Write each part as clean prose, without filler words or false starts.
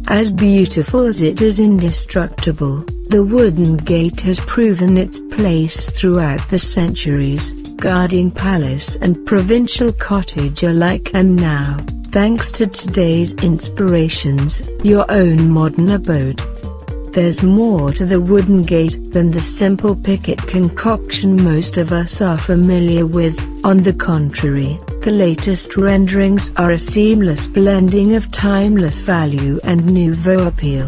As beautiful as it is indestructible, the wooden gate has proven its place throughout the centuries, guarding palace and provincial cottage alike, and now, thanks to today's inspirations, your own modern abode. There's more to the wooden gate than the simple picket concoction most of us are familiar with. On the contrary, the latest renderings are a seamless blending of timeless value and nouveau appeal.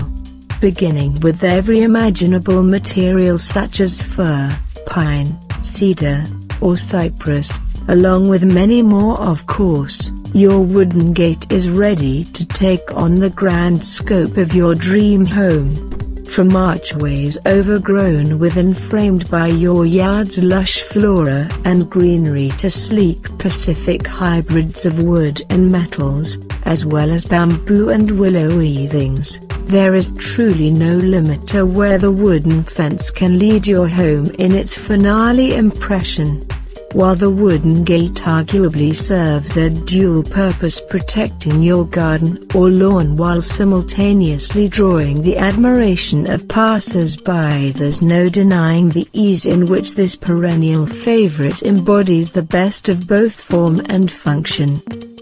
Beginning with every imaginable material such as fir, pine, cedar, or cypress, along with many more of course, your wooden gate is ready to take on the grand scope of your dream home. From archways overgrown with and framed by your yard's lush flora and greenery to sleek Pacific hybrids of wood and metals, as well as bamboo and willow weavings, there is truly no limit to where the wooden fence can lead your home in its finale impression. While the wooden gate arguably serves a dual purpose, protecting your garden or lawn while simultaneously drawing the admiration of passers-by, there's no denying the ease in which this perennial favorite embodies the best of both form and function.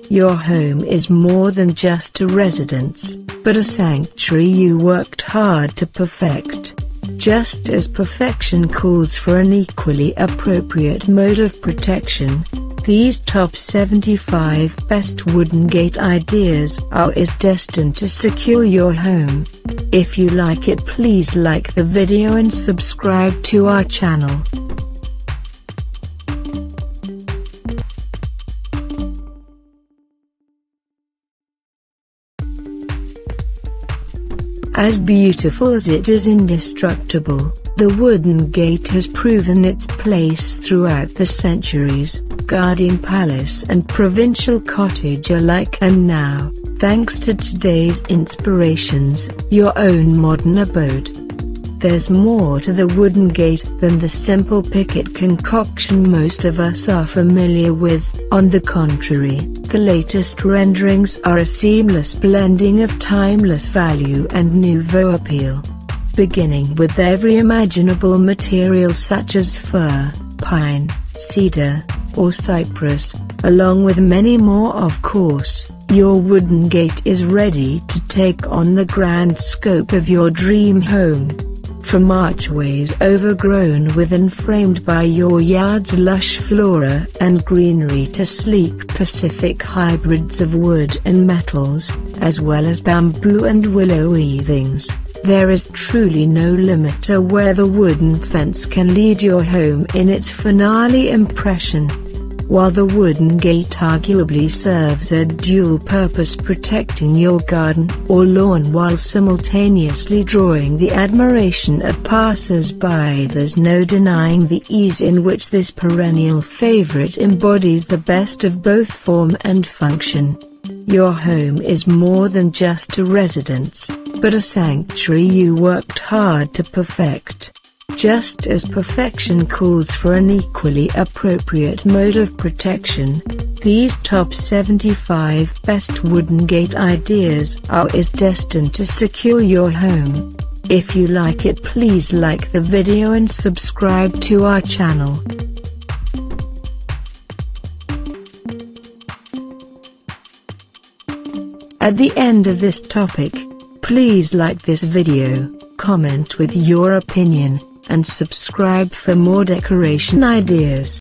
Your home is more than just a residence, but a sanctuary you worked hard to perfect. Just as perfection calls for an equally appropriate mode of protection, these top 75 best wooden gate ideas is destined to secure your home. If you like it, please like the video and subscribe to our channel. As beautiful as it is indestructible, the wooden gate has proven its place throughout the centuries, guarding palace and provincial cottage alike, and now, thanks to today's inspirations, your own modern abode. There's more to the wooden gate than the simple picket concoction most of us are familiar with. On the contrary, the latest renderings are a seamless blending of timeless value and nouveau appeal. Beginning with every imaginable material such as fir, pine, cedar, or cypress, along with many more of course, your wooden gate is ready to take on the grand scope of your dream home. From archways overgrown with and framed by your yard's lush flora and greenery to sleek Pacific hybrids of wood and metals, as well as bamboo and willow weavings, there is truly no limit to where the wooden fence can lead your home in its finale impression. While the wooden gate arguably serves a dual purpose, protecting your garden or lawn while simultaneously drawing the admiration of passers-by, there's no denying the ease in which this perennial favorite embodies the best of both form and function. Your home is more than just a residence, but a sanctuary you worked hard to perfect. Just as perfection calls for an equally appropriate mode of protection, these top 75 best wooden gate ideas is destined to secure your home. If you like it, please like the video and subscribe to our channel. At the end of this topic, please like this video, comment with your opinion, and subscribe for more decoration ideas.